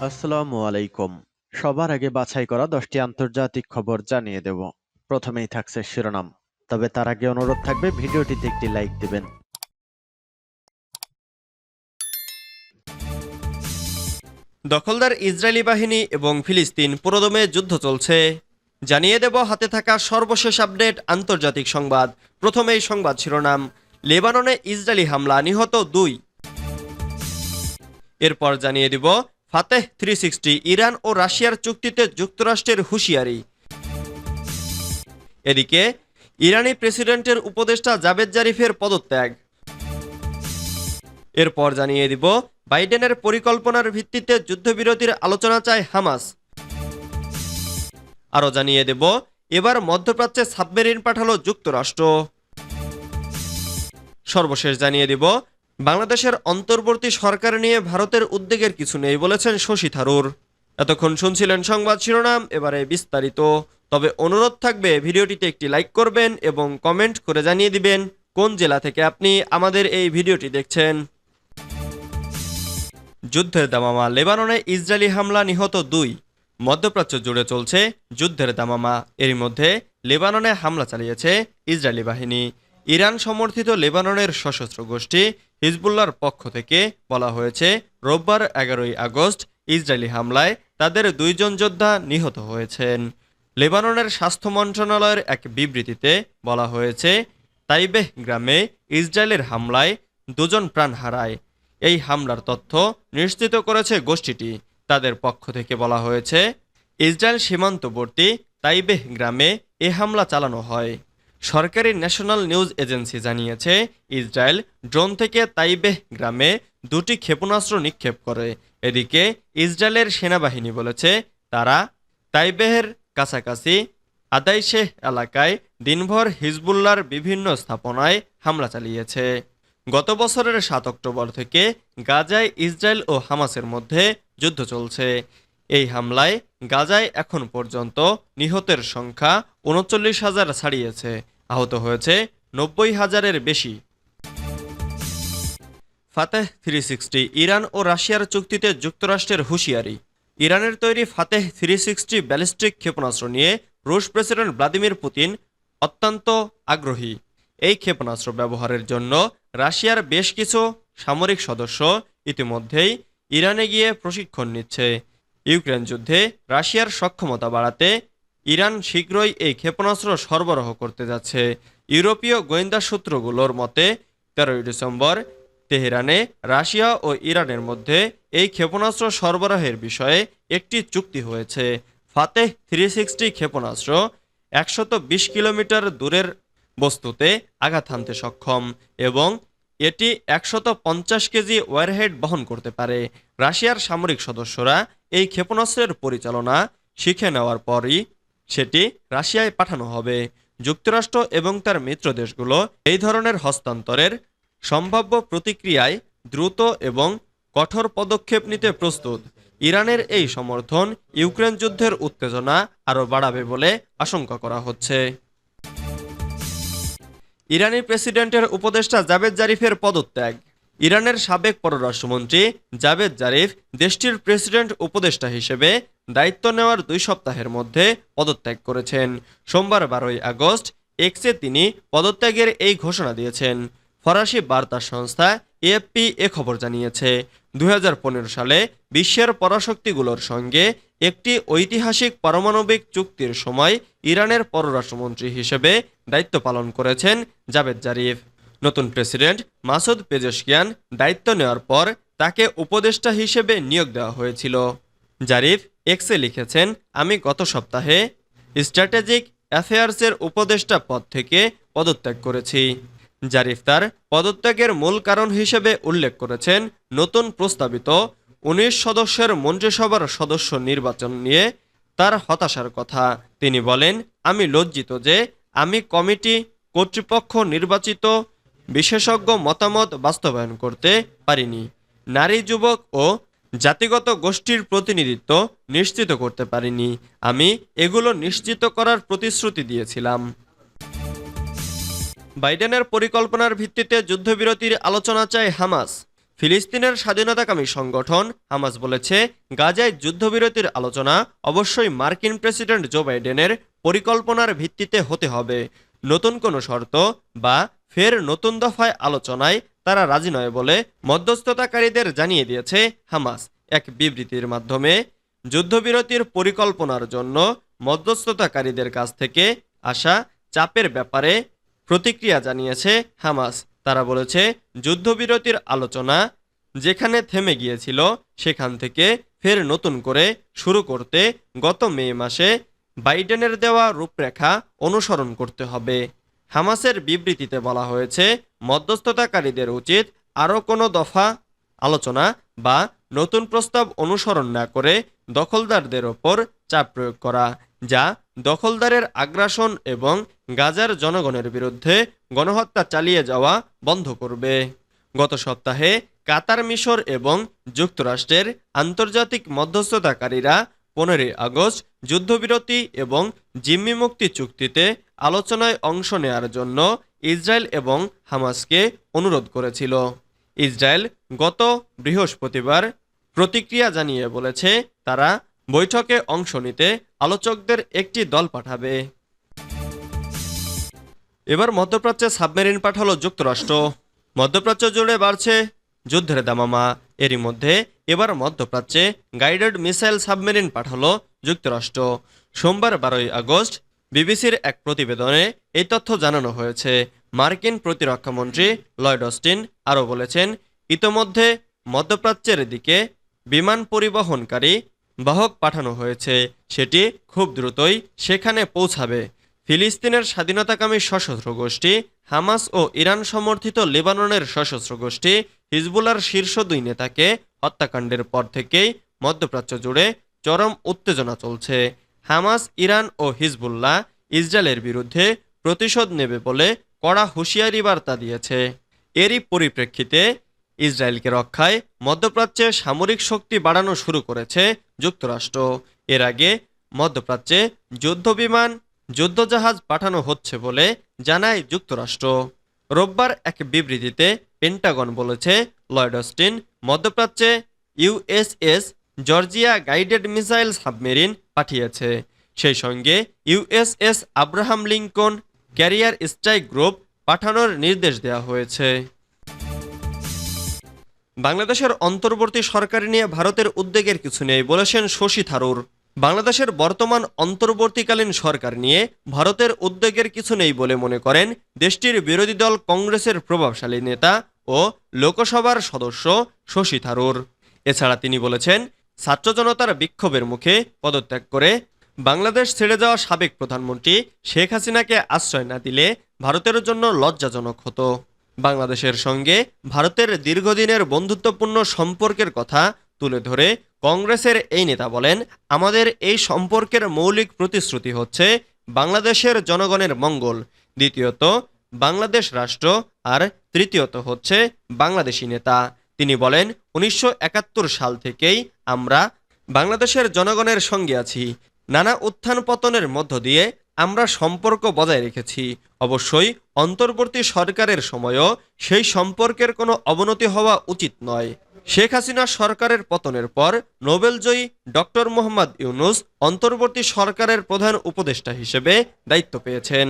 আসসালামু আলাইকুম। সবার আগে বাছাই করা 10টি আন্তর্জাতিক খবর জানিয়ে দেব। প্রথমেই থাকছে শিরোনাম। তবে তার আগে অনুরোধ থাকবে ভিডিওটিতে একটি লাইক দিবেন। দখলদার ইসরায়েলি বাহিনী এবং ফিলিস্তিন পুরোদমে যুদ্ধ চলছে। জানিয়ে দেব হাতে থাকা সর্বশেষ আপডেট আন্তর্জাতিক সংবাদ। প্রথমেই সংবাদ শিরোনাম। লেবাননে ইসরায়েলি হামলা, নিহত 2। এরপর জানিয়ে দিব ফাতেহ 360 ইরান ও রাশিয়ার চুক্তিতে যুক্তরাষ্ট্রের হুঁশিয়ারি। এদিকে ইরানি প্রেসিডেন্টের উপদেষ্টা জাভেদ জারিফের পদত্যাগ। এরপর জানিয়ে দিব বাইডেনের পরিকল্পনার ভিত্তিতে যুদ্ধবিরতির আলোচনা চায় হামাস। আরও জানিয়ে দেব এবার মধ্যপ্রাচ্যে সাবমেরিন পাঠালো যুক্তরাষ্ট্র। সর্বশেষ জানিয়ে দিব বাংলাদেশের অন্তর্বর্তী সরকার নিয়ে ভারতের উদ্বেগের কিছু নেই বলেছেন শশী থারুর। এতক্ষণ শুনছিলেন সংবাদ শিরোনাম, এবারে বিস্তারিত। তবে অনুরোধ থাকবে ভিডিওটিতে একটি লাইক করবেন এবং কমেন্ট করে জানিয়ে দিবেন কোন জেলা থেকে আপনি আমাদের এই ভিডিওটি দেখছেন। যুদ্ধের দামামা, লেবাননে ইসরায়েলি হামলা, নিহত 2। মধ্যপ্রাচ্য জুড়ে চলছে যুদ্ধের দামামা। এরই মধ্যে লেবাননে হামলা চালিয়েছে ইসরায়েলি বাহিনী। ইরান সমর্থিত লেবাননের সশস্ত্র গোষ্ঠী হিজবুল্লাহর পক্ষ থেকে বলা হয়েছে রোববার 11ই আগস্ট ইসরায়েলি হামলায় তাদের 2 জন যোদ্ধা নিহত হয়েছেন। লেবাননের স্বাস্থ্য মন্ত্রণালয়ের এক বিবৃতিতে বলা হয়েছে তাইবেহ গ্রামে ইসরায়েলের হামলায় 2 জন প্রাণ হারায়। এই হামলার তথ্য নিশ্চিত করেছে গোষ্ঠীটি। তাদের পক্ষ থেকে বলা হয়েছে ইসরায়েল সীমান্তবর্তী তাইবেহ গ্রামে এ হামলা চালানো হয়। সরকারি ন্যাশনাল নিউজ এজেন্সি জানিয়েছে ইসরায়েল ড্রোন থেকে তাইবেহ গ্রামে 2টি ক্ষেপণাস্ত্র নিক্ষেপ করে। এদিকে ইসরায়েলের সেনাবাহিনী বলেছে তারা তাইবেহের কাছাকাছি আদাইশেহ এলাকায় দিনভর হিজবুল্লাহর বিভিন্ন স্থাপনায় হামলা চালিয়েছে। গত বছরের 7 অক্টোবর থেকে গাজায় ইসরায়েল ও হামাসের মধ্যে যুদ্ধ চলছে। এই হামলায় গাজায় এখন পর্যন্ত নিহতের সংখ্যা 39,000 ছাড়িয়েছে, আহত হয়েছে 90,000-এর বেশি। ফাতেহ 360 ইরান ও রাশিয়ার চুক্তিতে যুক্তরাষ্ট্রের হুঁশিয়ারি। ইরানের তৈরি ফাতেহ 360 ব্যালিস্টিক ক্ষেপণাস্ত্র নিয়ে রুশ প্রেসিডেন্ট ভ্লাদিমির পুতিন অত্যন্ত আগ্রহী। এই ক্ষেপণাস্ত্র ব্যবহারের জন্য রাশিয়ার বেশ কিছু সামরিক সদস্য ইতিমধ্যেই ইরানে গিয়ে প্রশিক্ষণ নিচ্ছে। ইউক্রেন যুদ্ধে রাশিয়ার সক্ষমতা বাড়াতে ইরান শীঘ্রই এই ক্ষেপণাস্ত্র সরবরাহ করতে যাচ্ছে। ইউরোপীয় গোয়েন্দা সূত্রগুলোর মতে 13ই ডিসেম্বর তেহরানে রাশিয়া ও ইরানের মধ্যে এই ক্ষেপণাস্ত্র সরবরাহের বিষয়ে একটি চুক্তি হয়েছে। ফাতেহ 360 ক্ষেপণাস্ত্র 120 কিলোমিটার দূরের বস্তুতে আঘাত হানতে সক্ষম এবং এটি 150 কেজি ওয়ারহেড বহন করতে পারে। রাশিয়ার সামরিক সদস্যরা এই ক্ষেপণাস্ত্রের পরিচালনা শিখে নেওয়ার পরই সেটি রাশিয়ায় পাঠানো হবে। যুক্তরাষ্ট্র এবং তার মিত্র দেশগুলো এই ধরনের হস্তান্তরের সম্ভাব্য প্রতিক্রিয়ায় দ্রুত এবং কঠোর পদক্ষেপ নিতে প্রস্তুত। ইরানের এই সমর্থন ইউক্রেন যুদ্ধের উত্তেজনা আরও বাড়াবে বলে আশঙ্কা করা হচ্ছে। ইরানি প্রেসিডেন্টের উপদেষ্টা জাভেদ জারিফের পদত্যাগ। ইরানের সাবেক পররাষ্ট্রমন্ত্রী জাভেদ জারিফ দেশটির প্রেসিডেন্ট উপদেষ্টা হিসেবে দায়িত্ব নেওয়ার 2 সপ্তাহের মধ্যে পদত্যাগ করেছেন। সোমবার 12ই আগস্ট এক্সে তিনি পদত্যাগের এই ঘোষণা দিয়েছেন। ফরাসি বার্তা সংস্থা এএফপি এ খবর জানিয়েছে 2015 সালে বিশ্বের পরাশক্তিগুলোর সঙ্গে একটি ঐতিহাসিক পারমাণবিক চুক্তির সময় ইরানের পররাষ্ট্রমন্ত্রী হিসেবে দায়িত্ব পালন করেছেন জাভেদ জারিফ। নতুন প্রেসিডেন্ট মাসুদ পেজেশকিয়ান দায়িত্ব নেওয়ার পর তাকে উপদেষ্টা হিসেবে নিয়োগ দেওয়া হয়েছিল। জারিফ এক্সে লিখেছেন, আমি গত সপ্তাহে স্ট্র্যাটেজিক অ্যাফেয়ার্সের উপদেষ্টা পদ থেকে পদত্যাগ করেছি। জারিফ তার পদত্যাগের মূল কারণ হিসেবে উল্লেখ করেছেন নতুন প্রস্তাবিত 19 সদস্যের মন্ত্রিসভার সদস্য নির্বাচন নিয়ে তার হতাশার কথা। তিনি বলেন, আমি লজ্জিত যে আমি কমিটি কর্তৃপক্ষ নির্বাচিত বিশেষজ্ঞ মতামত বাস্তবায়ন করতে পারিনি, নারী, যুবক ও জাতিগত গোষ্ঠীর প্রতিনিধিত্ব নিশ্চিত করতে পারিনি। আমি এগুলো নিশ্চিত করার প্রতিশ্রুতি দিয়েছিলাম। বাইডেনের পরিকল্পনার ভিত্তিতে যুদ্ধবিরতির আলোচনা চায় হামাস। ফিলিস্তিনের স্বাধীনতাকামী সংগঠন হামাস বলেছে, গাজায় যুদ্ধবিরতির আলোচনা অবশ্যই মার্কিন প্রেসিডেন্ট জো বাইডেনের পরিকল্পনার ভিত্তিতে হতে হবে। নতুন কোনো শর্ত বা ফের নতুন দফায় আলোচনায় তারা রাজি নয় বলে মধ্যস্থতাকারীদের জানিয়ে দিয়েছে হামাস। এক বিবৃতির মাধ্যমে যুদ্ধবিরতির পরিকল্পনার জন্য মধ্যস্থতাকারীদের কাছ থেকে আসা চাপের ব্যাপারে প্রতিক্রিয়া জানিয়েছে হামাস। তারা বলেছে, যুদ্ধবিরতির আলোচনা যেখানে থেমে গিয়েছিল সেখান থেকে ফের নতুন করে শুরু করতে গত মে মাসে বাইডেনের দেওয়া রূপরেখা অনুসরণ করতে হবে। হামাসের বিবৃতিতে বলা হয়েছে, মধ্যস্থতাকারীদের উচিত আরও কোনো দফা আলোচনা বা নতুন প্রস্তাব অনুসরণ না করে দখলদারদের ওপর চাপ প্রয়োগ করা, যা দখলদারের আগ্রাসন এবং গাজার জনগণের বিরুদ্ধে গণহত্যা চালিয়ে যাওয়া বন্ধ করবে। গত সপ্তাহে কাতার, মিশর এবং যুক্তরাষ্ট্রের আন্তর্জাতিক মধ্যস্থতাকারীরা 15 আগস্ট যুদ্ধবিরতি এবং জিম্মি মুক্তি চুক্তিতে আলোচনায় অংশ নেয়ার জন্য ইসরায়েল এবং হামাসকে অনুরোধ করেছিল। ইসরায়েল গত বৃহস্পতিবার প্রতিক্রিয়া জানিয়ে বলেছে, তারা বৈঠকে অংশ নিতে আলোচকদের একটি দল পাঠাবে। এবার মধ্যপ্রাচ্যে সাবমেরিন পাঠালো যুক্তরাষ্ট্র। মধ্যপ্রাচ্য জুড়ে বাড়ছে যুদ্ধের দামামা। এরই মধ্যে এবার মধ্যপ্রাচ্যে গাইডেড মিসাইল সাবমেরিন পাঠালো যুক্তরাষ্ট্র। সোমবার 12 আগস্ট বিবিসির এক প্রতিবেদনে এই তথ্য জানানো হয়েছে। মার্কিন প্রতিরক্ষামন্ত্রী লয়েড অস্টিন আরও বলেছেন, ইতোমধ্যে মধ্যপ্রাচ্যের দিকে বিমান পরিবহনকারী বাহক পাঠানো হয়েছে, সেটি খুব দ্রুতই সেখানে পৌঁছাবে। ফিলিস্তিনের স্বাধীনতাকামী সশস্ত্র গোষ্ঠী হামাস ও ইরান সমর্থিত লেবাননের সশস্ত্র গোষ্ঠী হিজবুল্লাহর শীর্ষ 2 নেতাকে হত্যাকাণ্ডের পর থেকেই মধ্যপ্রাচ্য জুড়ে চরম উত্তেজনা চলছে। হামাস, ইরান ও হিজবুল্লাহ ইসরায়েলের বিরুদ্ধে প্রতিশোধ নেবে বলে কড়া হুঁশিয়ারি বার্তা দিয়েছে। এরই পরিপ্রেক্ষিতে ইসরায়েলকে রক্ষায় মধ্যপ্রাচ্যে সামরিক শক্তি বাড়ানো শুরু করেছে যুক্তরাষ্ট্র। এর আগে মধ্যপ্রাচ্যে যুদ্ধবিমান, যুদ্ধজাহাজ পাঠানো হচ্ছে বলে জানায় যুক্তরাষ্ট্র। রোববার এক বিবৃতিতে পেন্টাগন বলেছে, লয়েড অস্টিন মধ্যপ্রাচ্যে USS Georgia guided missile submarine পাঠিয়েছে। সেই সঙ্গে USS Abraham Lincoln career strike group পাঠানোর নির্দেশ দেওয়া হয়েছে। বাংলাদেশের অন্তর্বর্তী সরকার নিয়ে ভারতের উদ্বেগের কিছু নেই বলেছেন শশী থারুর। বাংলাদেশের বর্তমান অন্তর্বর্তীকালীন সরকার নিয়ে ভারতের উদ্বেগের কিছু নেই বলে মনে করেন দেশটির বিরোধী দল কংগ্রেসের প্রভাবশালী নেতা ও লোকসভার সদস্য শশী থারুর। এছাড়া তিনি বলেছেন, ছাত্র জনতার বিক্ষোভের মুখে পদত্যাগ করে বাংলাদেশ ছেড়ে যাওয়া সাবেক প্রধানমন্ত্রী শেখ হাসিনাকে আশ্রয় না দিলে ভারতের জন্য লজ্জাজনক হতো। বাংলাদেশের সঙ্গে ভারতের দীর্ঘদিনের বন্ধুত্বপূর্ণ সম্পর্কের কথা তুলে ধরে কংগ্রেসের এই নেতা বলেন, আমাদের এই সম্পর্কের মৌলিক প্রতিশ্রুতি হচ্ছে বাংলাদেশের জনগণের মঙ্গল, দ্বিতীয়ত বাংলাদেশ রাষ্ট্র, আর তৃতীয়ত হচ্ছে বাংলাদেশি নেতা। তিনি বলেন, 1971 সাল থেকেই আমরা বাংলাদেশের জনগণের সঙ্গে আছি। নানা উত্থান পতনের মধ্য দিয়ে আমরা সম্পর্ক বজায় রেখেছি। অবশ্যই অন্তর্বর্তী সরকারের সময়ও সেই সম্পর্কের কোনো অবনতি হওয়া উচিত নয়। শেখ হাসিনা সরকারের পতনের পর নোবেলজয়ী ডক্টর মোহাম্মদ ইউনূস অন্তর্বর্তী সরকারের প্রধান উপদেষ্টা হিসেবে দায়িত্ব পেয়েছেন।